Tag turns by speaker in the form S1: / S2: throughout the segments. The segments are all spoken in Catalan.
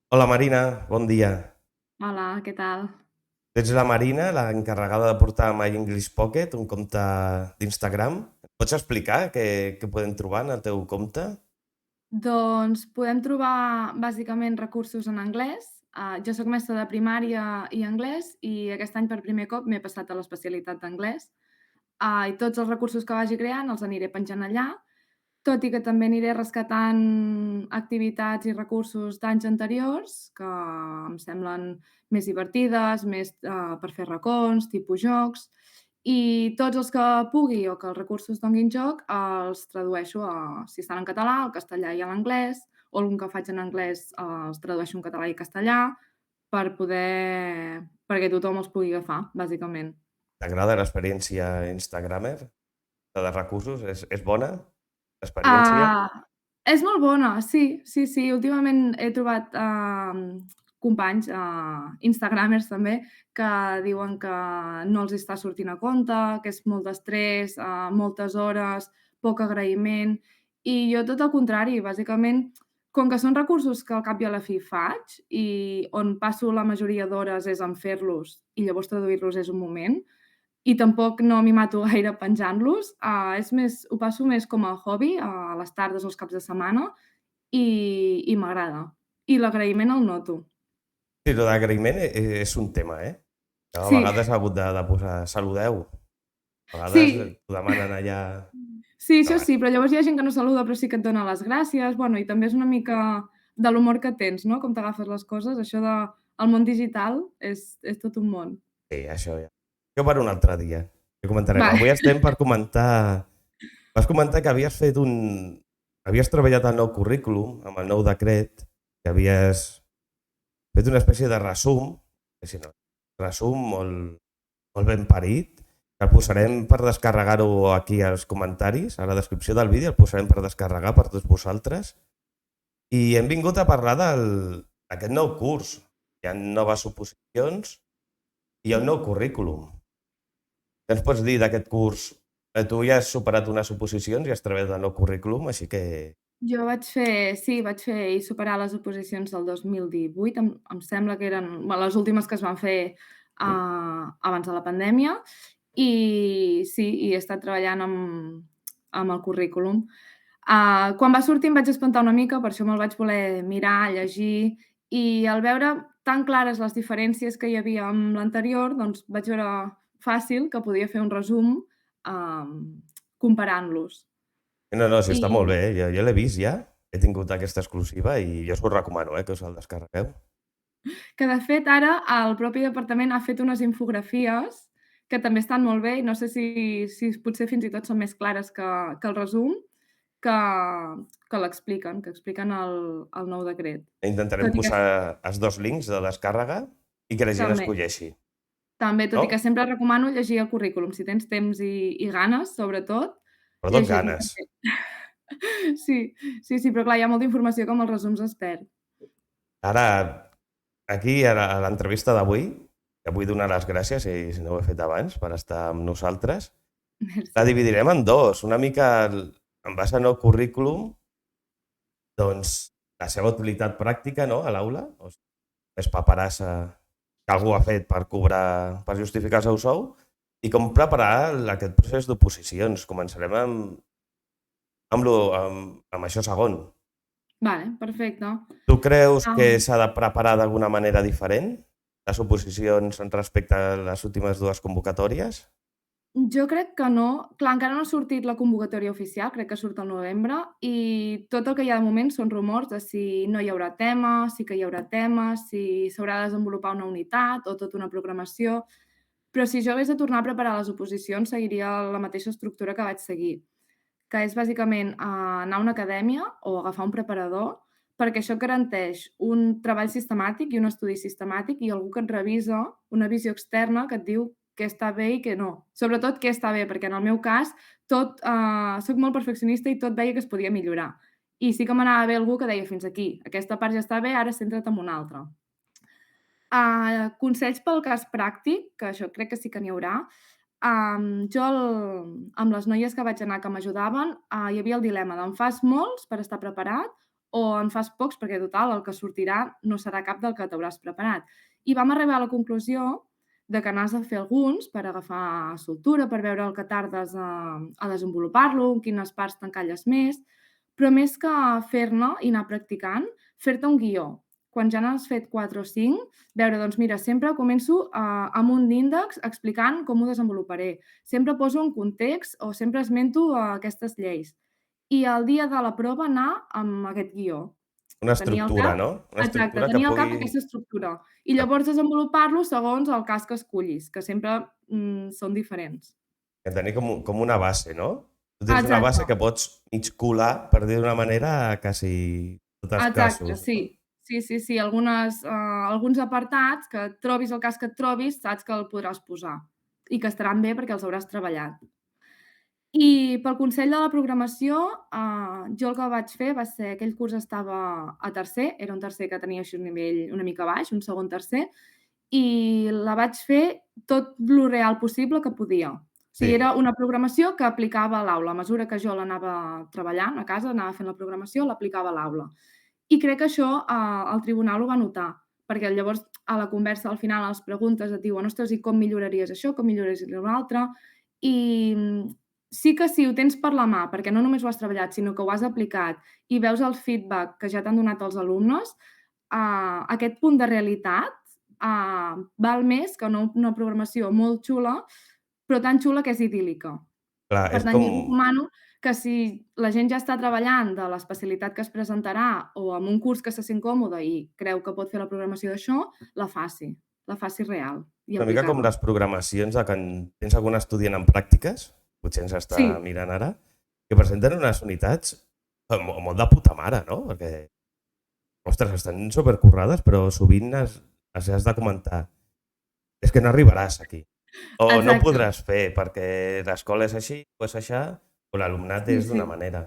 S1: Hola Marina, bon dia.
S2: Hola, què tal?
S1: Ets la Marina, la encarregada de portar My English Pocket, un compte d'Instagram. Pots explicar què podem trobar en el teu compte?
S2: Doncs podem trobar bàsicament recursos en anglès. Jo sóc mestra de primària i anglès i aquest any per primer cop m'he passat a l'especialitat d'anglès. I tots els recursos que vagi creant els aniré penjant allà, tot i que també aniré rescatant activitats i recursos d'anys anteriors que em semblen més divertides, més, per fer racons, tipus jocs, i tots els que pugui o que els recursos donguin joc els tradueixo si estan en català, al castellà i a l'anglès, o algun que faig en anglès, els tradueixo en català i castellà perquè tothom els pugui agafar, bàsicament.
S1: T'agrada l'experiència Instagramer? La de recursos? És bona l'experiència?
S2: Ah, és molt bona, sí, sí, sí. Últimament he trobat, companys, instagramers també, que diuen que no els està sortint a compte, que és molt d'estrès, moltes hores, poc agraïment, i jo tot el contrari. Bàsicament, com que són recursos que al cap i a la fi faig i on passo la majoria d'hores és en fer-los i llavors traduir-los és un moment, i tampoc no m'hi mato gaire penjant-los, és més ho passo més com a hobby, a les tardes o els caps de setmana i m'agrada. I l'agraïment el noto.
S1: Sí, lo d'agraïment és un tema, eh? A
S2: Sí,
S1: vegades ha hagut de posar saludeu. A vegades
S2: sí,
S1: t'ho demanen allà
S2: sí, això
S1: davant.
S2: sí, però llavors hi ha gent que no saluda però sí que et dona les gràcies. Bueno, i també és una mica de l'humor que tens, no? Com t'agafes les coses. Això de el món digital és tot un món.
S1: Sí, això ja. Això per un altre dia. Ja comentarem.
S2: Vale.
S1: Avui estem per comentar. Vas comentar que havies treballat el nou currículum amb el nou decret, que havies fet una espècie de resum, que si no, resum molt ben parit, que el posarem per descarregar-ho aquí als comentaris, a la descripció del vídeo, el posarem per descarregar per tots vosaltres. I hem vingut a parlar d'aquest nou curs. Hi ha noves oposicions i hi ha un nou currículum. Què ens pots dir d'aquest curs? Tu ja has superat unes oposicions i has treballat el nou currículum, així que
S2: Jo vaig fer i superar les oposicions del 2018, em sembla que eren les últimes que es van fer, abans de la pandèmia, i sí, i he estat treballant amb el currículum. Quan va sortir em vaig espantar una mica, per això me'l vaig voler mirar, llegir, i al veure tan clares les diferències que hi havia amb l'anterior, doncs vaig veure fàcil que podia fer un resum, comparant-los.
S1: no, no, sí, està molt bé.
S2: I
S1: Jo l'he vist ja, he tingut aquesta exclusiva i jo us ho recomano, que us el descarregueu.
S2: que de fet ara el propi departament ha fet unes infografies que també estan molt bé i no sé si potser fins i tot són més clares que el resum, que que expliquen el nou decret.
S1: Intentarem
S2: Tot i que
S1: posar els dos links de descàrrega i que la gent
S2: també,
S1: escolleixi,
S2: també, tot
S1: no?
S2: i que sempre recomano llegir el currículum, si tens temps i ganes, sobretot,
S1: Sobretot
S2: llegir-lo
S1: ganes.
S2: perquè sí, sí, sí, però clar, hi ha molta informació que amb els resums es perd.
S1: Ara, aquí, a l'entrevista d'avui, que vull donar les gràcies, si no ho he fet abans, per estar amb nosaltres, la
S2: Merci.
S1: dividirem en dos. Una mica en base al nou currículum, doncs, la seva utilitat pràctica, no?, a l'aula, o sigui, més paperassa que algú ha fet per cobrar, per justificar el seu sou, i com preparar aquest procés d'oposicions. Començarem amb això segon.
S2: Vale, perfecte.
S1: Tu creus
S2: Ah.
S1: que s'ha de preparar d'alguna manera diferent les oposicions respecte a les últimes dues convocatòries?
S2: Jo crec que no. Clar, encara no ha sortit la convocatòria oficial, crec que surt al novembre, i tot el que hi ha de moment són rumors de si no hi haurà tema, sí que hi haurà tema, si s'haurà de desenvolupar una unitat o tota una programació. Però si jo hagués de tornar a preparar les oposicions, seguiria la mateixa estructura que vaig seguir, que és bàsicament, anar a una acadèmia o agafar un preparador, perquè això et garanteix un treball sistemàtic i un estudi sistemàtic i algú que et revisa, una visió externa que et diu què està bé i què no. Sobretot què està bé, perquè en el meu cas tot, soc molt perfeccionista i tot veia que es podia millorar. I sí que m'anava bé algú que deia: "Fins aquí, aquesta part ja està bé, ara centra't en una altra". Consells pel cas pràctic, que això crec que sí que n'hi haurà. Jo amb les noies que vaig anar que m'ajudaven, hi havia el dilema d'en fas molts per estar preparat o en fas pocs perquè, total, el que sortirà no serà cap del que t'hauràs preparat. I vam arribar a la conclusió de que n'has de fer alguns per agafar soltura, per veure el que tardes a desenvolupar-lo, en quines parts t'encalles més, però més que fer-ne i anar practicant, fer-te un guió. Quan ja n'has fet 4 o 5, veure, doncs mira, sempre començo amb un índex explicant com ho desenvoluparé. Sempre poso un context o sempre esmento aquestes lleis. I el dia de la prova anar amb aquest guió.
S1: Una
S2: Tenir al
S1: estructura,
S2: cap
S1: no? Una
S2: exacte,
S1: estructura que
S2: tenir al cap
S1: pugui...
S2: aquesta estructura. I llavors desenvolupar-lo segons el cas que escollis, que sempre són diferents.
S1: Que tenir com una base, no? Tu tens una
S2: Exacte,
S1: base que pots mig colar, per dir d'una manera, a quasi tots els
S2: exacte,
S1: casos, no?
S2: sí. Sí, alguns apartats que et trobis el cas que et trobis, saps que el podràs posar i que estaran bé perquè els hauràs treballat. I pel consell de la programació, jo el que vaig fer va ser aquell curs estava a tercer, era un tercer que tenia així un nivell una mica baix, un segon tercer, i la vaig fer tot lo real possible que podia. O sigui,
S1: Sí,
S2: era una programació que aplicava a l'aula. A mesura que jo l'anava treballant a casa, anava fent la programació, l'aplicava a l'aula. I crec que això el tribunal ho va notar, perquè llavors a la conversa al final, a les preguntes et diuen: "Ostres, i com milloraries això, com milloraries l'altre?" I sí que si ho tens per la mà, perquè no només ho has treballat, sinó que ho has aplicat i veus el feedback que ja t'han donat els alumnes, aquest punt de realitat val més que una programació molt xula, però tan xula que és idíl·lica.
S1: clar,
S2: Per
S1: és
S2: tant,
S1: com...
S2: jo recomano que si la gent ja està treballant de l'especialitat que es presentarà o amb un curs que se sent còmode i creu que pot fer la programació d'això, la faci real i
S1: Una mica com
S2: aplicada.
S1: les programacions de quan tens algun estudiant en pràctiques, potser ens està
S2: Sí,
S1: mirant ara, que presenten unes unitats molt de puta mare, no? Perquè, ostres, estan supercurrades, però sovint has de comentar és que no arribaràs aquí. O no ho
S2: exacte.
S1: podràs fer perquè l'escola és així, o és aixà, o l'alumnat
S2: Sí,
S1: és d'una
S2: sí.
S1: manera.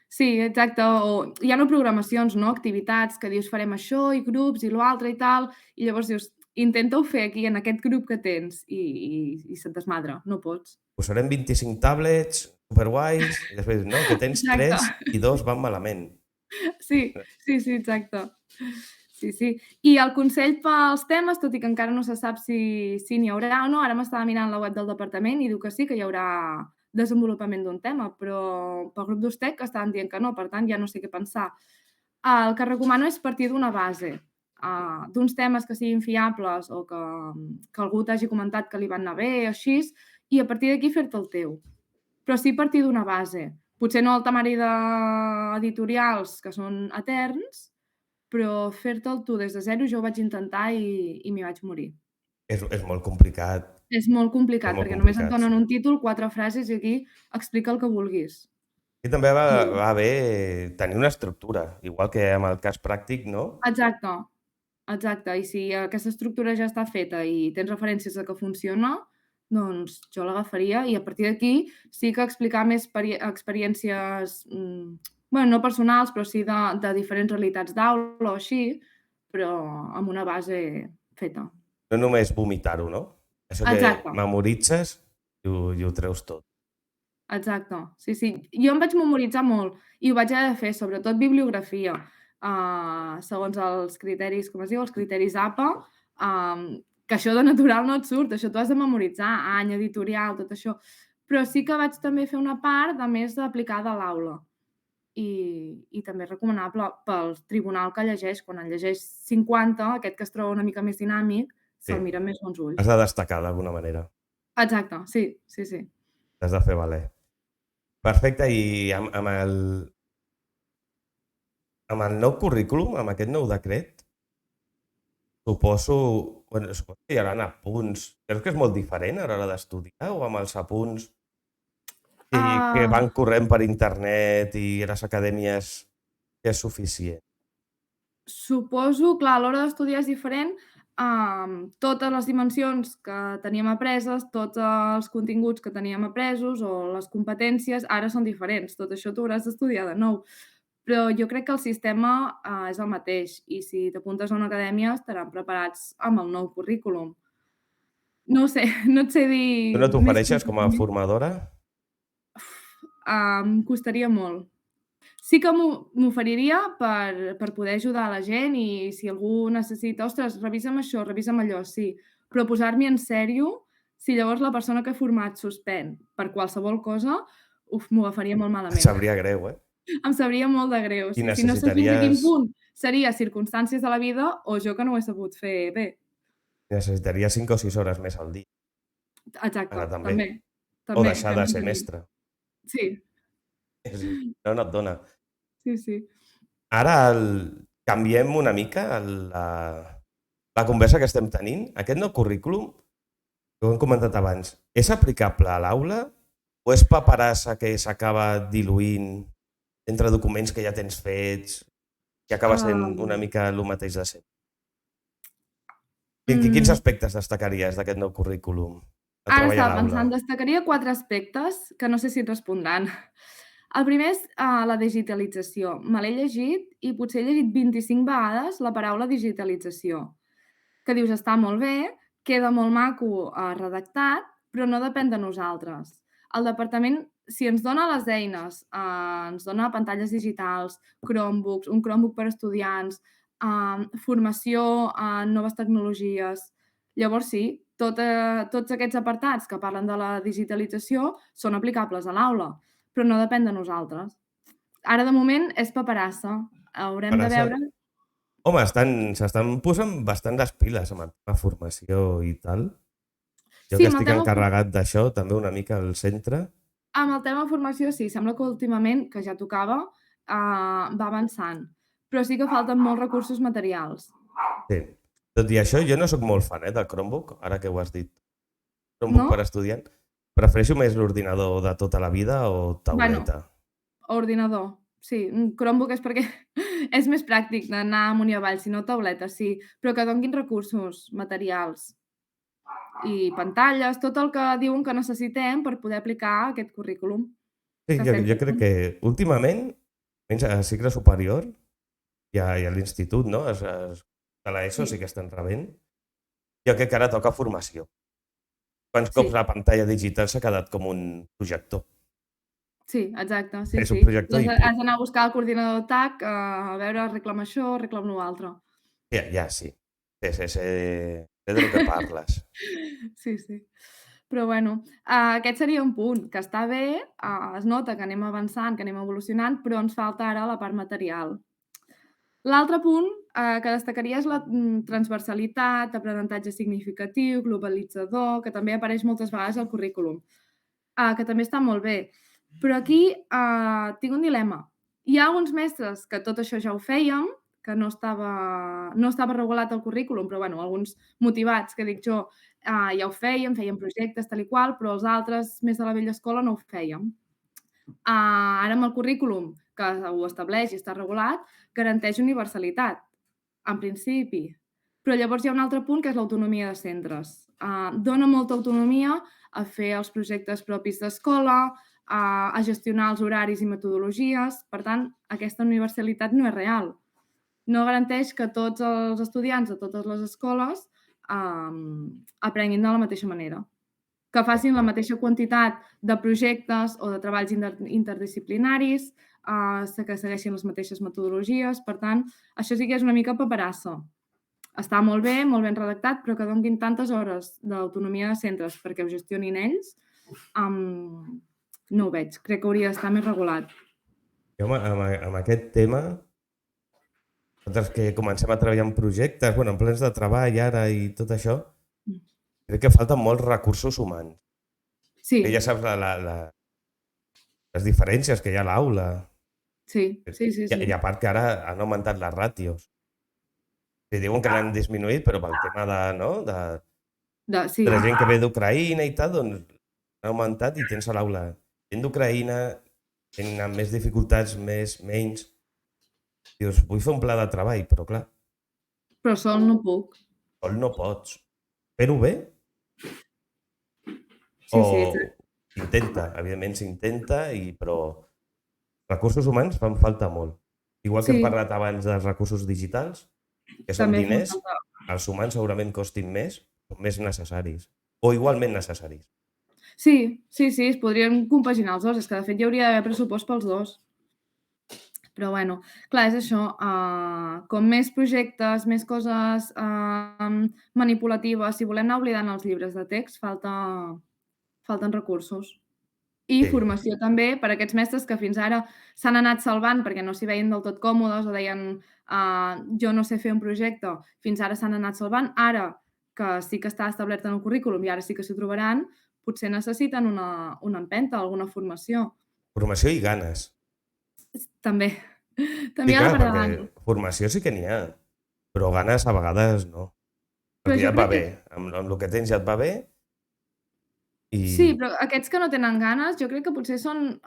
S2: Sí, exacte, o hi ha no programacions, no, activitats que dius farem això i grups i l'altre i tal, i llavors dius intenta-ho fer aquí en aquest grup que tens i se't desmadra, no pots.
S1: Posarem 25 tablets superguais i després, no, que tens
S2: Exacte.
S1: 3 i 2 van malament.
S2: Sí, exacte. Sí, sí. I el consell pels temes, tot i que encara no se sap si n'hi haurà o no, ara m'estava mirant la web del departament i diu que sí, que hi haurà desenvolupament d'un tema, però pel grup d'Ustec estaven dient que no, per tant ja no sé què pensar. El que recomano és partir d'una base, d'uns temes que siguin fiables o que algú t'hagi comentat que li van anar bé o així, i a partir d'aquí fer-te el teu. Però sí partir d'una base. Potser no el temari d'editorials, que són eterns, però fer-te'l tu des de zero jo ho vaig intentar i m'hi vaig morir.
S1: És molt complicat,
S2: És molt
S1: és
S2: complicat,
S1: molt
S2: perquè només et
S1: complicat, sí.
S2: donen un títol, 4 frases i aquí explica el que vulguis.
S1: I també
S2: I
S1: va bé tenir una estructura, igual que amb el cas pràctic, no?
S2: exacte, exacte. I si aquesta estructura ja està feta i tens referències de que funciona, doncs jo l'agafaria i a partir d'aquí sí que explicar més experiències, bueno, no personals, però sí de diferents realitats d'aula o així, però amb una base feta.
S1: No només vomitar-ho, no? Això que
S2: Exacte,
S1: memoritzes i ho treus tot.
S2: exacte. Sí, sí. Jo em vaig memoritzar molt i ho vaig haver de fer, sobretot bibliografia, segons els criteris, com es diu, els criteris APA, que això de natural no et surt, això t'ho has de memoritzar, any, editorial, tot això. Però sí que vaig també fer una part de més aplicada a l'aula i també és recomanable pel tribunal que llegeix, quan en llegeix 50, aquest que es troba una mica més dinàmic,
S1: Sí,
S2: se'l mira amb més bons
S1: has
S2: ulls.
S1: de destacar d'alguna manera,
S2: Exacte, sí.
S1: t'has de fer valer. Perfecte, i amb el nou currículum, amb aquest nou decret, suposo que hi haurà apunts. Creus que és molt diferent a l'hora d'estudiar o amb els apunts que
S2: Ah,
S1: van corrent per internet i a les acadèmies ja és suficient?
S2: suposo, clar, a l'hora d'estudiar és diferent, totes les dimensions que teníem apreses, tots els continguts que teníem apresos o les competències ara són diferents. Tot això t'ho hauràs d'estudiar de nou. Però jo crec que el sistema, és el mateix i si t'apuntes a una acadèmia estaran preparats amb el nou currículum. No ho sé, no et sé
S1: Tu
S2: dir
S1: no
S2: més
S1: t'ofereixes com a
S2: concretament.
S1: formadora?
S2: Em costaria molt. Sí que m'oferiria per poder ajudar la gent i si algú necessita: "Ostres, revisa'm això, revisa'm allò", sí, però posar-m'hi en sèrio, si llavors la persona que he format suspèn per qualsevol cosa, m'ho agafaria molt
S1: Et
S2: malament.
S1: sabria greu, eh?
S2: Em sabria molt de greu,
S1: I
S2: sí, sí. No sé fins a quin
S1: necessitaries
S2: punt seria circumstàncies de la vida o jo que no ho he sabut fer bé.
S1: necessitaries 5 o 6 hores més al dia,
S2: Exacte,
S1: ara també.
S2: també,
S1: O
S2: també,
S1: deixar de
S2: també
S1: ser
S2: també.
S1: mestre.
S2: Sí,
S1: Sí, no, no et dona.
S2: sí, sí.
S1: Ara canviem una mica la conversa que estem tenint. Aquest nou currículum, que ho hem comentat abans, és aplicable a l'aula o és paperassa que s'acaba diluint entre documents que ja tens fets i acaba sent una
S2: Um,
S1: mica el mateix de sempre? Quins
S2: mm,
S1: aspectes destacaries d'aquest nou currículum de
S2: Ara
S1: treball a
S2: estava
S1: l'aula?
S2: pensant, destacaria 4 aspectes que no sé si et respondran. El primer és, la digitalització. Me l'he llegit i potser he llegit 25 vegades la paraula digitalització, que dius: "Està molt bé, queda molt maco, redactat, però no depèn de nosaltres". El departament, si ens dona les eines, ens dona pantalles digitals, Chromebooks, un Chromebook per a estudiants, formació en noves tecnologies, llavors sí, tots aquests apartats que parlen de la digitalització són aplicables a l'aula, però no depèn de nosaltres. Ara, de moment, és paperassa. Haurem de
S1: Paperassa.
S2: veure.
S1: Home, s'estan posant bastant les piles amb el tema formació i tal. Jo
S2: Sí,
S1: que estic encarregat d'això, també una mica al centre.
S2: amb el tema formació sí, sembla que últimament, que ja tocava, va avançant, però sí que falten molts recursos materials.
S1: Sí. Tot i això, jo no sóc molt fan del Chromebook, ara que ho has dit. Chromebook per
S2: No?
S1: estudiant. Prefereixo més l'ordinador de tota la vida o
S2: Bueno,
S1: tauleta.
S2: ordinador, sí, un Chromebook és perquè és més pràctic d'anar amunt i avall, si no tauleta, sí, però que donguin recursos materials i pantalles, tot el que diuen que necessitem per poder aplicar aquest currículum
S1: Sí,
S2: que
S1: jo,
S2: estem
S1: jo crec
S2: fent.
S1: que últimament, menys a cicle superior i a l'institut, no? A l'ESO sí
S2: Sí,
S1: que estan rebent. Jo crec que ara toca formació. Quants cops
S2: sí.
S1: la pantalla digital s'ha quedat com un projector?
S2: Sí, exacte, sí,
S1: És un
S2: sí. I
S1: projector i punt.
S2: has d'anar a buscar el coordinador TAC, a veure, reclama això, reclama lo altre.
S1: Ja, ja sí. Sé de lo que parles.
S2: Sí, sí. Però bueno, aquest seria un punt, que està bé, es nota que anem avançant, que anem evolucionant, però ens falta ara la part material. L'altre punt, que destacaria és la, transversalitat, aprenentatge significatiu, globalitzador, que també apareix moltes vegades al currículum, que també està molt bé. Però aquí, tinc un dilema. Hi ha alguns mestres que tot això ja ho fèiem, que no estava regulat al currículum, però bueno, alguns motivats, que dic jo, ja ho fèiem projectes tal i qual, però els altres més de la vella escola no ho fèiem. Ara amb el currículum, que ho estableix i està regulat, garanteix universalitat, en principi. Però llavors hi ha un altre punt que és l'autonomia de centres. Dona molta autonomia a fer els projectes propis d'escola, a gestionar els horaris i metodologies. Per tant, aquesta universalitat no és real. No garanteix que tots els estudiants de totes les escoles aprenguin de la mateixa manera, que facin la mateixa quantitat de projectes o de treballs interdisciplinaris, que segueixin les mateixes metodologies. Per tant, això sí que és una mica paperassa. Està molt ben redactat, però que donguin tantes hores d'autonomia de centres perquè ho gestionin ells, no ho veig. Crec que hauria d'estar més regulat.
S1: Jo amb aquest tema, nosaltres que comencem a treballar en projectes, bueno, en plans de treball ara i tot això,
S2: Mm.
S1: crec que falten molts recursos humans. Que ja
S2: Sí,
S1: saps les diferències que hi ha a l'aula.
S2: sí, sí, sí,
S1: I
S2: sí.
S1: a part que ara han augmentat les ràtios. Que diuen que l'han disminuït, però pel tema
S2: Sí,
S1: de la gent que ve d'Ucraïna i tal, doncs han augmentat i tens a l'aula gent d'Ucraïna, gent amb més dificultats, menys. Dius, vull fer un pla de treball, però clar,
S2: però sol no puc.
S1: sol no pots. Fer-ho bé
S2: Sí, sí,
S1: o s'intenta, evidentment s'intenta, però recursos humans fan falta molt. Igual que hem
S2: sí,
S1: parlat abans dels recursos digitals, que són
S2: també fan
S1: diners,
S2: falta.
S1: els humans segurament costin més, però més necessaris, o igualment necessaris.
S2: Sí, sí, sí, es podrien compaginar els 2. És que de fet hi hauria d'haver pressupost pels 2. Però bueno, clar, és això, com més projectes, més coses, manipulatives, si volem anar oblidant els llibres de text, falten recursos. I
S1: Sí,
S2: formació també per a aquests mestres que fins ara s'han anat salvant perquè no s'hi veien del tot còmodes o deien, jo no sé fer un projecte, fins ara s'han anat salvant. Ara que sí que està establert en el currículum i ara sí que s'ho trobaran, potser necessiten una empenta, alguna formació.
S1: formació i ganes.
S2: També,
S1: Sí,
S2: també ha de
S1: clar,
S2: per
S1: perquè
S2: davant.
S1: formació sí que n'hi ha, però ganes a vegades no.
S2: Però
S1: Perquè ja
S2: jo
S1: et va
S2: crec
S1: bé,
S2: que
S1: amb el que tens ja et va bé
S2: sí,
S1: i
S2: però aquests que no tenen ganes, jo crec que potser són,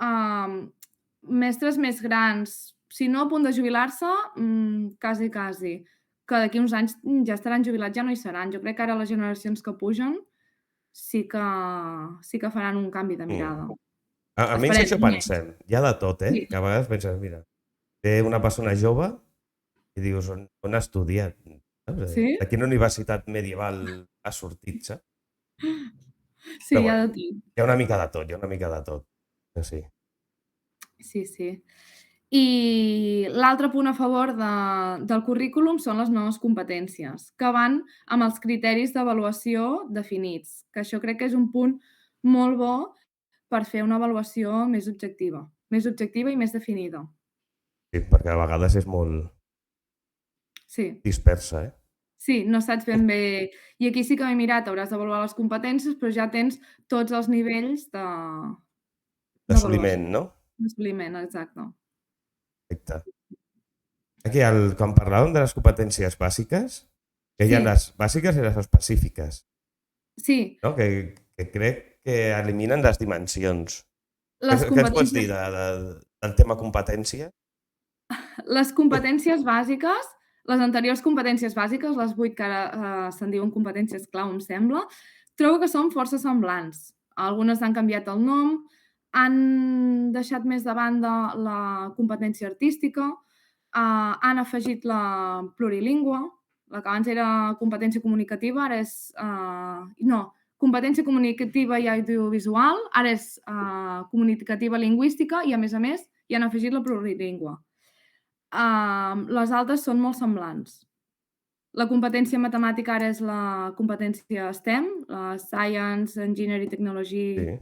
S2: mestres més grans, si no a punt de jubilar-se, quasi, quasi, que d'aquí uns anys, ja estaran jubilats, ja no hi seran. Jo crec que ara les generacions que pugen sí que faran un canvi de
S1: mm.
S2: mirada.
S1: Almenys
S2: Esperem,
S1: això
S2: almenys.
S1: pensem. Hi ha de tot,
S2: Sí.
S1: que a vegades penses, mira, té una persona jove i dius, on ha estudiat? Saps?
S2: Sí?
S1: De quina universitat medieval ha sortit, saps?
S2: Sí,
S1: Però
S2: hi ha
S1: bueno,
S2: de tot.
S1: hi ha una mica de tot, hi ha una mica de tot. Que sí.
S2: Sí, sí. I l'altre punt a favor del currículum són les noves competències, que van amb els criteris d'avaluació definits, que això crec que és un punt molt bo per fer una avaluació més objectiva i més definida.
S1: Sí, perquè a vegades és molt
S2: Sí,
S1: dispersa, eh?
S2: sí, no saps ben bé i aquí sí que m'he mirat, hauràs d'avaluar les competències, però ja tens tots els nivells d'avaluació,
S1: D'assoliment, no?
S2: d'assoliment, exacte.
S1: Perfecte. Aquí, quan parlàvem de les competències bàsiques, que hi ha
S2: Sí,
S1: les bàsiques i les específiques,
S2: sí,
S1: no? Que crec que eliminen les dimensions.
S2: les
S1: Què ens pots dir
S2: competències
S1: del tema competència?
S2: Les competències bàsiques, les anteriors competències bàsiques, les 8 que ara, se'n diuen competències clau, em sembla, trobo que són força semblants. Algunes han canviat el nom, han deixat més de banda la competència artística, han afegit la plurilingüe, la que abans era competència comunicativa, ara és, no, competència comunicativa i audiovisual, ara és, comunicativa lingüística i, a més, hi han afegit la plurilingüe. Les altres són molt semblants. La competència matemàtica ara és la competència STEM, la Science, Engineering, Technology
S1: Sí,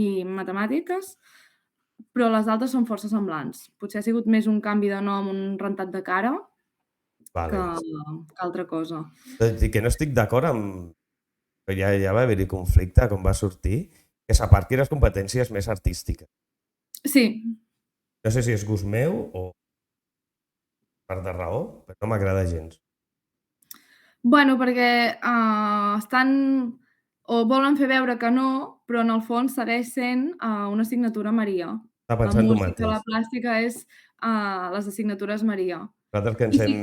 S2: i Matemàtiques, però les altres són força semblants. Potser ha sigut més un canvi de nom, un rentat de cara, que
S1: vale.
S2: que altra cosa.
S1: Tot i que no estic d'acord amb... que ja va haver-hi conflicte quan va sortir, que s'aparti les competències més artístiques.
S2: Sí,
S1: No sé si és gust meu o part de raó, però no m'agrada gens.
S2: bueno, perquè, estan o volen fer veure que no, però en el fons segueix sent, una assignatura Maria.
S1: Estava
S2: La
S1: pensant el
S2: música,
S1: mateix.
S2: la plàstica és, les assignatures Maria.
S1: Nosaltres que
S2: I sí,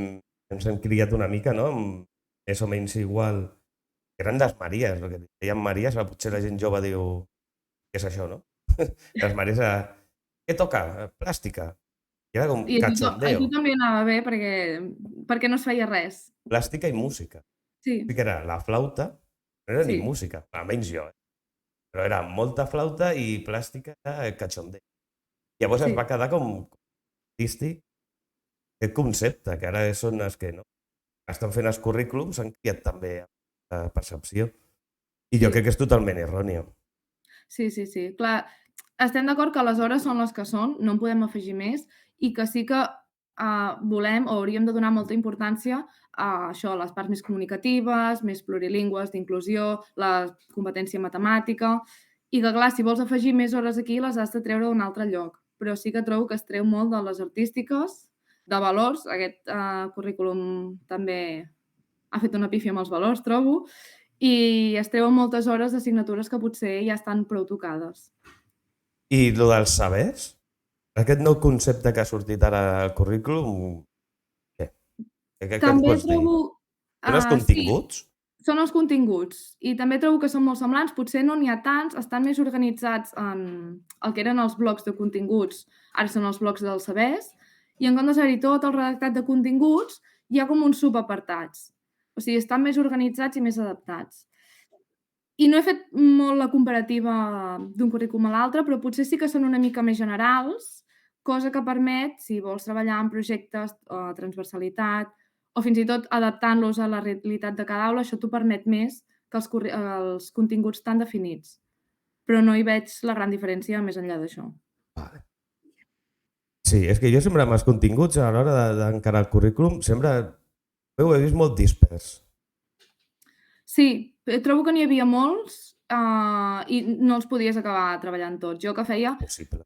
S1: ens hem criat una mica, no? Amb més o menys igual. Eren les Maries, el que deien Maries, però potser la gent jove diu, què és això, no? Les Maries era, què toca? Plàstica. I era com
S2: i a
S1: cachondeo.
S2: tu també anava bé perquè no es feia res.
S1: Plàstica i música. Sí
S2: Sí,
S1: que era la flauta, no era ni
S2: sí,
S1: música, almenys jo, eh? Però era molta flauta i plàstica era cachondeo. Llavors es
S2: sí,
S1: va quedar com artístic aquest concepte, que ara són els que no estan fent els currículums, han criat també la percepció. I jo crec
S2: sí.
S1: que és totalment errònia.
S2: Sí, sí, sí. Clar, estem d'acord que les hores són les que són, no en podem afegir més i que sí que, volem o hauríem de donar molta importància a això, a les parts més comunicatives, més plurilingües, d'inclusió, la competència matemàtica i que, clar, si vols afegir més hores aquí, les has de treure d'un altre lloc. Però sí que trobo que es treu molt de les artístiques, de valors. Aquest, currículum també ha fet una pífia amb els valors, trobo, i es treuen moltes hores d'assignatures que potser ja estan prou tocades.
S1: I el dels sabers? Aquest nou concepte que ha sortit ara al currículum, què? Què ens
S2: També
S1: pots dir?
S2: trobo
S1: Són els
S2: sí,
S1: continguts?
S2: són els continguts i també trobo que són molt semblants, potser no n'hi ha tants, estan més organitzats en el que eren els blocs de continguts, ara són els blocs dels sabers, i en comptes d'haver-hi tot el redactat de continguts, hi ha com uns subapartats. O sigui, estan més organitzats i més adaptats. I no he fet molt la comparativa d'un currículum a l'altre, però potser sí que són una mica més generals, cosa que permet, si vols treballar en projectes, transversalitat, o fins i tot adaptant-los a la realitat de cada aula, això t'ho permet més que els continguts tan definits. Però no hi veig la gran diferència més enllà d'això.
S1: Vale. Sí, és que jo sempre amb els continguts a l'hora d'encarar el currículum sempre ho he vist molt dispers.
S2: Sí, trobo que n'hi havia molts i no els podies acabar treballant tots. Jo que feia,
S1: Possible.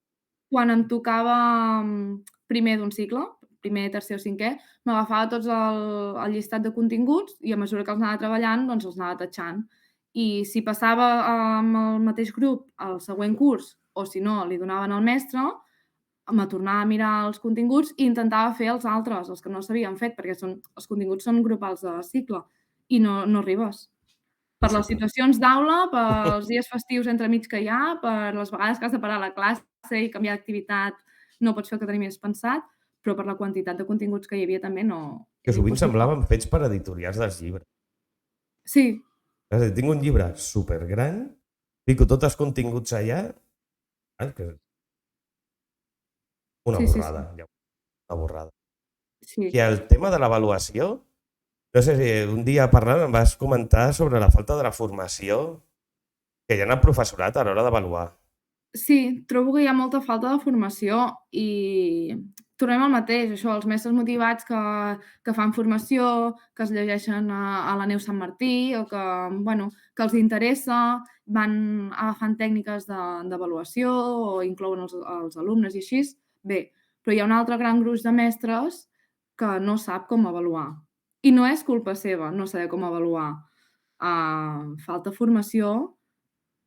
S2: quan em tocava primer d'un cicle, primer, tercer o cinquè, m'agafava tots el llistat de continguts i a mesura que els anava treballant, doncs els anava tatxant. I si passava amb el mateix grup al següent curs, o si no, li donaven al mestre, me tornava a mirar els continguts i intentava fer els altres, els que no s'havien fet, perquè els continguts són grupals de cicle i no arribes. Per les situacions d'aula, pels dies festius entremig que hi ha, per les vegades que has de parar la classe i canviar d'activitat, no pots fer el que tenies pensat, però per la quantitat de continguts que hi havia també no...
S1: Que sovint semblaven fets per editorials dels llibres.
S2: Sí.
S1: És a dir, tinc un llibre supergran, fico tots els continguts allà, una borrada. Una borrada.
S2: Sí.
S1: I el tema de l'avaluació, no sé si un dia parlant em vas comentar sobre la falta de la formació que hi ha en el professorat a l'hora d'avaluar.
S2: Sí, trobo que hi ha molta falta de formació i tornem al mateix, això, els mestres motivats que fan formació, que es llegeixen a la Neus Sant Martí o que, bueno, que els interessa, van agafant tècniques d'avaluació o inclouen els alumnes i així, bé, però hi ha un altre gran gruix de mestres que no sap com avaluar. I no és culpa seva no saber com avaluar. Falta formació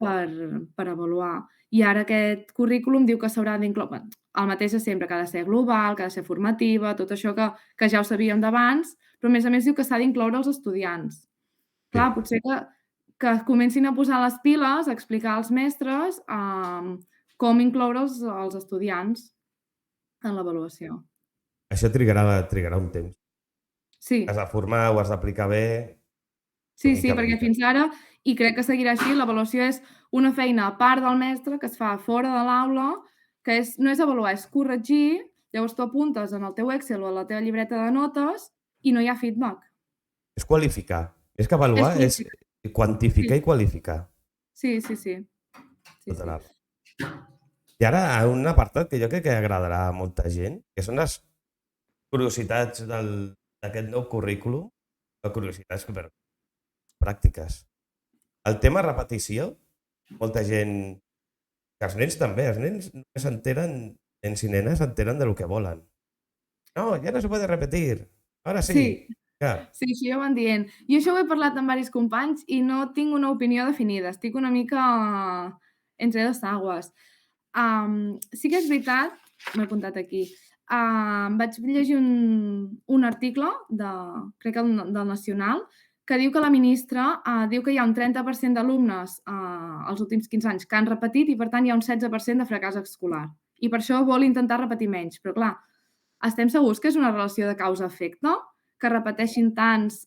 S2: per avaluar. I ara aquest currículum diu que s'haurà d'incloure el mateix de sempre, que ha de ser global, que ha de ser formativa, tot això que ja ho sabíem d'abans, però a més diu que s'ha d'incloure els estudiants. Clar, potser que comencin a posar les piles, a explicar als mestres com incloure els estudiants en l'avaluació.
S1: Això trigarà un temps.
S2: Sí.
S1: Has de formar, ho has d'aplicar bé...
S2: Sí, perquè fins ara, i crec que seguirà així, l'avaluació és una feina a part del mestre que es fa fora de l'aula, que no és avaluar, és corregir, llavors tu apuntes en el teu Excel o a la teva llibreta de notes i no hi ha feedback.
S1: És qualificar. És que avaluar és quantificar i qualificar.
S2: Sí.
S1: Tota la... I ara un apartat que jo crec que agradarà a molta gent, que són les curiositats d'aquest nou currículum, curiositats pràctiques. El tema repetició, molta gent, que els nens també, els nens només s'enteren, nens i nenes s'enteren del que volen. No, ja no se puede repetir, ara sí.
S2: Sí, això ja ho van dient. Jo això ho he parlat amb diversos companys i no tinc una opinió definida, estic una mica entre dos aguas. Sí que és veritat, m'he apuntat aquí, vaig llegir un article, crec que del Nacional, que diu que la ministra diu que hi ha un 30% d'alumnes els últims 15 anys que han repetit i, per tant, hi ha un 16% de fracàs escolar. I per això vol intentar repetir menys. Però, clar, estem segurs que és una relació de causa-efecte? Que repeteixin tants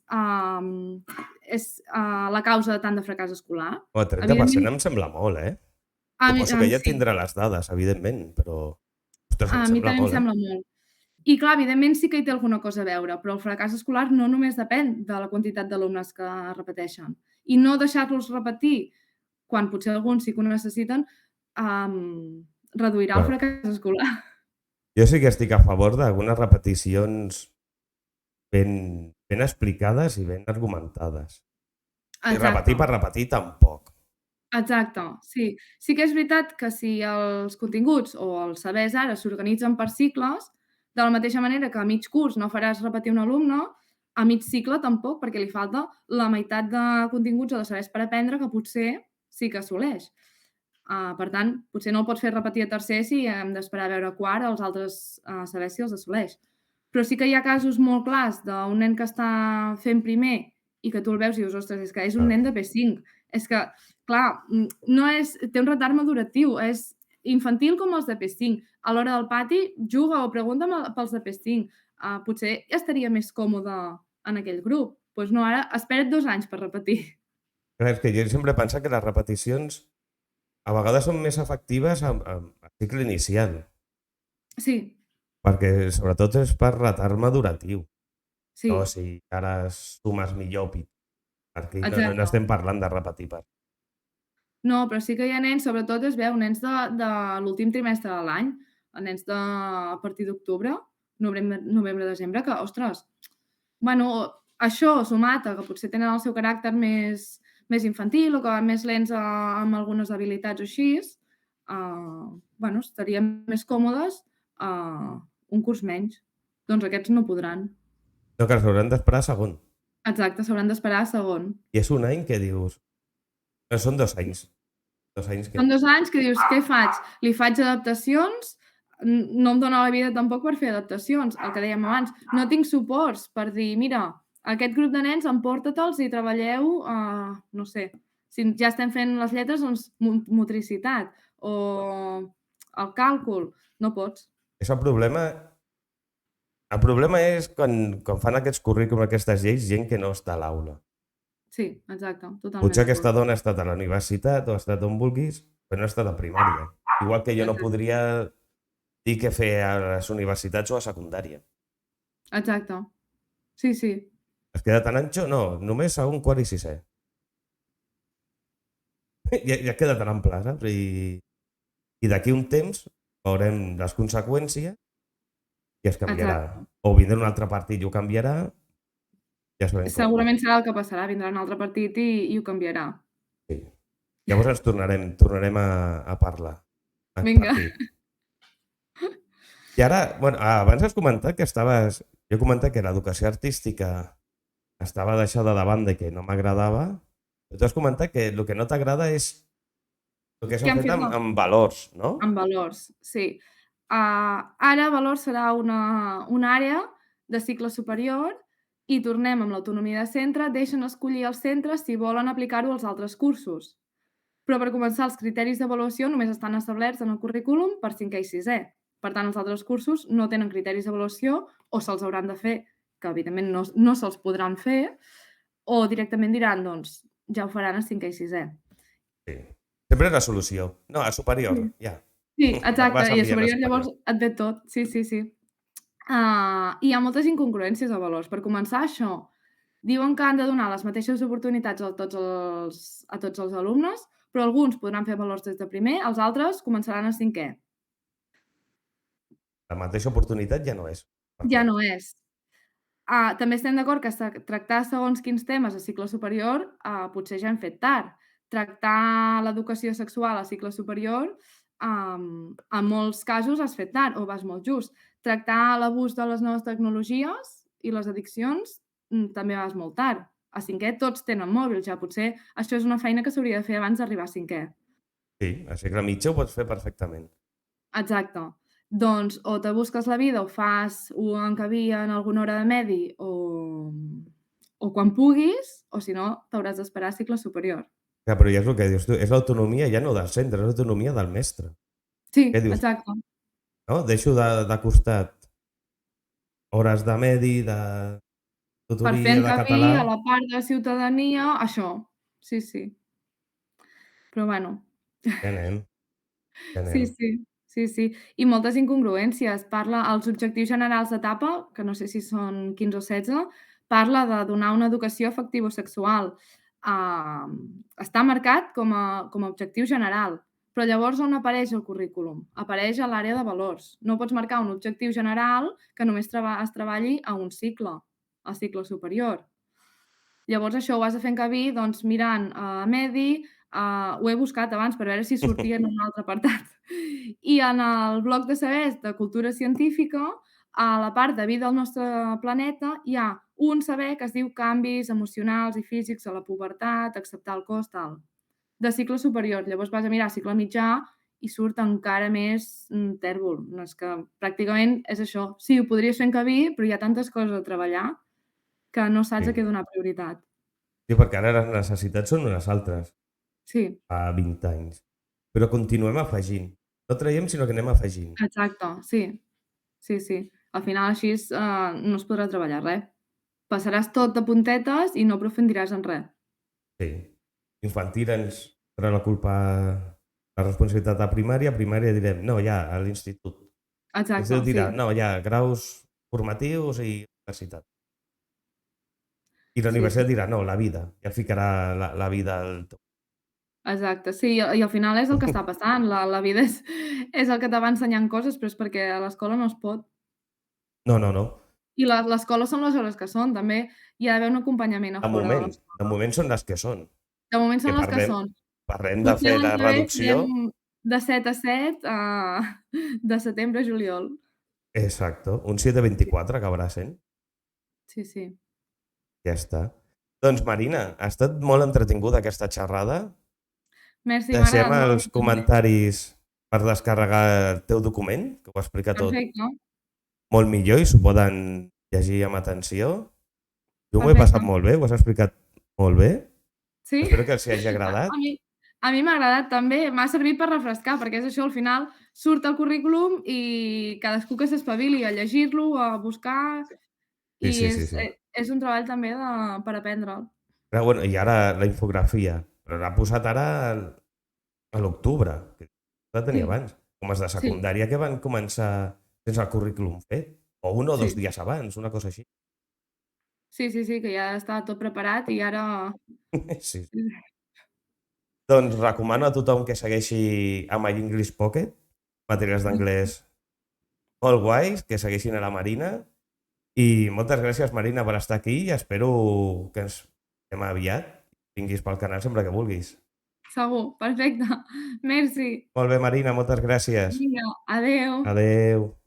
S2: és la causa de tant de fracàs escolar?
S1: El 30% em sembla molt, Suposo que ja tindrà les dades, evidentment, però... Ostres,
S2: a mi també em sembla molt. I clar, evidentment sí que hi té alguna cosa a veure, però el fracàs escolar no només depèn de la quantitat d'alumnes que repeteixen. I no deixar-los repetir, quan potser alguns sí que ho necessiten, reduirà el fracàs escolar.
S1: Jo sí que estic a favor d'algunes repeticions ben explicades i ben argumentades. I repetir per repetir tampoc.
S2: Exacte, sí. Sí que és veritat que si els continguts o els sabers ara s'organitzen per cicles, de la mateixa manera que a mig curs no faràs repetir un alumne, a mig cicle tampoc, perquè li falta la meitat de continguts o de sabers per aprendre que potser sí que assoleix. Per tant, potser no el pots fer repetir a tercer si hem d'esperar a veure quart els altres sabers si els assoleix. Però sí que hi ha casos molt clars d'un nen que està fent primer i que tu el veus i dius, ostres, és que és un nen de P5. És que, clar, té un retard maduratiu, és infantil com els de P5. A l'hora del pati, juga o pregunta pels de P5. Potser estaria més còmode en aquell grup. Doncs no, ara espera't 2 anys per repetir.
S1: És que jo sempre he pensat que les repeticions a vegades són més efectives a cicle inicial.
S2: Sí,
S1: perquè sobretot és per retard maduratiu. No,
S2: sí,
S1: si ara sumes millor, aquí no
S2: exacte.
S1: estem parlant de repetir part.
S2: No, però sí que hi ha nens, sobretot es veu, nens de l'últim trimestre de l'any, nens de a partir d'octubre, novembre, desembre, que, ostres, bueno, això sumat a que potser tenen el seu caràcter més infantil o que van més lents amb algunes habilitats o així, bueno, estaríem més còmodes un curs menys. Doncs aquests no podran.
S1: No, que s'hauran d'esperar a segon.
S2: Exacte, s'hauran d'esperar a segon.
S1: I és un any que dius... No, són 2 anys. 2 anys que...
S2: Són 2 anys que dius: "Què faig? Li faig adaptacions?" No em dóna la vida tampoc per fer adaptacions, el que dèiem abans. No tinc suports per dir: "Mira, aquest grup de nens emporta-te'ls i treballeu, no sé, si ja estem fent les lletres, doncs motricitat o el càlcul". No pots.
S1: És el problema és quan fan aquests currículums, aquestes lleis, gent que no està a l'aula.
S2: Sí, exacte, totalment
S1: Potser
S2: d'acord.
S1: aquesta dona ha estat a la universitat o ha estat on vulguis, però no ha estat a primària. Igual que jo no
S2: Exacte,
S1: podria dir què fer a les universitats o a secundària.
S2: exacte. Sí, sí,
S1: Es queda tan ancho? No, només segon, quart i sisè. Ja queda tan ample, saps? I d'aquí un temps veurem les conseqüències i es canviarà.
S2: exacte.
S1: O vindrà un altre partit i ho canviarà, ja sabem com va.
S2: Segurament serà el que passarà, vindrà un altre partit i ho canviarà.
S1: Sí. Llavors ens tornarem a parlar, a
S2: Vinga.
S1: partir. I ara, bueno, abans has comentat que estaves... Jo he comentat que l'educació artística estava deixada de banda i que no m'agradava, però tu has comentat que el que no t'agrada és el que
S2: Què
S1: s'ha
S2: han
S1: fet
S2: fet
S1: amb,
S2: no?
S1: amb valors, no?
S2: Amb valors, sí. Ara valors serà una àrea de cicle superior i tornem amb l'autonomia de centre, deixen escollir els centres si volen aplicar-ho als altres cursos. Però per començar, els criteris d'avaluació només estan establerts en el currículum per 5è i 6è. Per tant, els altres cursos no tenen criteris d'avaluació o se'ls hauran de fer, que evidentment no se'ls podran fer, o directament diran, doncs, ja ho faran a 5è i 6è.
S1: Sí. Sempre és la solució. No, a superior,
S2: Sí.
S1: ja.
S2: Sí,
S1: Me'n
S2: exacte,
S1: vas
S2: i a
S1: enviant a
S2: superior llavors
S1: superior.
S2: et ve tot. Sí, sí, sí. Hi ha moltes incongruències a valors. Per començar, això, diuen que han de donar les mateixes oportunitats a tots els alumnes, però alguns podran fer valors des de primer, els altres començaran a 5è.
S1: La mateixa oportunitat ja no és.
S2: Ja
S1: D'acord.
S2: no és. També estem d'acord que tractar segons quins temes a cicle superior, potser ja hem fet tard. Tractar l'educació sexual a cicle superior, en molts casos has fet tard o vas molt just. Tractar l'abús de les noves tecnologies i les addiccions, també vas molt tard. A 5è tots tenen mòbil ja, potser això és una feina que s'hauria de fer abans d'arribar a 5è.
S1: Sí, a segle mitjà ho pots fer perfectament.
S2: Exacte. Doncs o te busques la vida o ho encabir en alguna hora de medi o quan puguis, o si no t'hauràs d'esperar a cicle superior.
S1: Ja, però ja és el que dius tu, és l'autonomia ja no del centre, és l'autonomia del mestre. Què
S2: Sí,
S1: dius?
S2: exacte.
S1: No? Deixo de costat hores de medi, de
S2: Per fer
S1: tutoria de
S2: encabir
S1: català.
S2: a la part de ciutadania això. Sí, sí. Però bueno.
S1: Ja anem, ja
S2: Sí,
S1: anem.
S2: sí. Sí, sí. I moltes incongruències. Parla els objectius generals d'etapa, que no sé si són 15 o 16, parla de donar una educació afectivosexual. Està marcat com a objectiu general, però llavors on apareix el currículum? Apareix a l'àrea de valors. No pots marcar un objectiu general que només es treballi a un cicle, al cicle superior. Llavors això ho has de fer encabir, doncs, mirant, Medi, ho he buscat abans per veure si sortia en un altre apartat. I en el bloc de sabers de cultura científica, a la part de vida al nostre planeta, hi ha un saber que es diu canvis emocionals i físics a la pubertat, acceptar el cos, tal, de cicle superior. Llavors vas a mirar cicle mitjà i surt encara més, tèrbol. No, és que pràcticament és això. Sí, ho podries fer encabir, però hi ha tantes coses a treballar que no saps a
S1: Sí.
S2: què donar prioritat.
S1: Sí, perquè ara les necessitats són unes altres,
S2: Sí,
S1: fa 20 anys. Però continuem afegint. No traiem, sinó que anem afegint.
S2: exacte, sí, sí, sí. Al final així no es podrà treballar res. Passaràs tot de puntetes i no aprofundiràs en res.
S1: Sí. Infantil ens treu la culpa, la responsabilitat a primària direm, no, ja, a l'institut.
S2: Exacte,
S1: L'institut dirà,
S2: sí.
S1: no, hi ha graus formatius i universitat. I la
S2: Sí, sí.
S1: universitat dirà, no, la vida. I et ficarà la vida al teu.
S2: Exacte, sí, i al final és el que està passant. La vida és el que te va ensenyant coses, però és perquè a l'escola no es pot.
S1: No, no, no.
S2: I l'escola són les hores que són, també hi ha d'haver un acompanyament a fora de
S1: De
S2: l'escola.
S1: moment són les que són.
S2: De moment
S1: Que
S2: són les que són.
S1: parlem de
S2: Potser
S1: fer
S2: l'any
S1: la
S2: que ve
S1: reducció.
S2: farem de 7 a 7, de setembre a juliol.
S1: Exacte, un 7/24 acabarà sent.
S2: Sí, sí.
S1: Ja està. Doncs Marina, ha estat molt entretinguda aquesta xerrada.
S2: Merci, m'ha
S1: Deixem
S2: agradat molt a
S1: els
S2: mi també.
S1: comentaris per descarregar el teu document, que ho explica tot
S2: Perfecte,
S1: molt millor i s'ho poden llegir amb atenció. Jo m'ho he
S2: perfecte.
S1: passat molt bé, ho has explicat molt bé.
S2: Sí?
S1: Espero que els hagi
S2: A
S1: agradat.
S2: a mi a mi m'ha agradat també, m'ha servit per refrescar, perquè és això, al final surt el currículum i cadascú que s'espavili a llegir-lo, a buscar,
S1: Sí,
S2: i
S1: sí, sí, sí.
S2: és un treball també per aprendre'l.
S1: Però, bueno, i ara la infografia, però l'ha posat ara a l'octubre, que la tenia
S2: Sí,
S1: abans. Com els de
S2: sí,
S1: secundària que van començar sense el currículum fet, o un o dos
S2: sí.
S1: dies abans, una cosa així.
S2: Sí, sí, sí, que ja estava tot preparat i ara
S1: Sí. Doncs recomano a tothom que segueixi a My English Pocket, materials d'anglès molt guais, que segueixin a la Marina. I moltes gràcies, Marina, per estar aquí i espero que ens veiem aviat. Vinguis pel canal sempre que vulguis.
S2: segur, perfecte. Merci.
S1: Molt bé, Marina, moltes gràcies.
S2: Vinga, adéu.
S1: Adeu.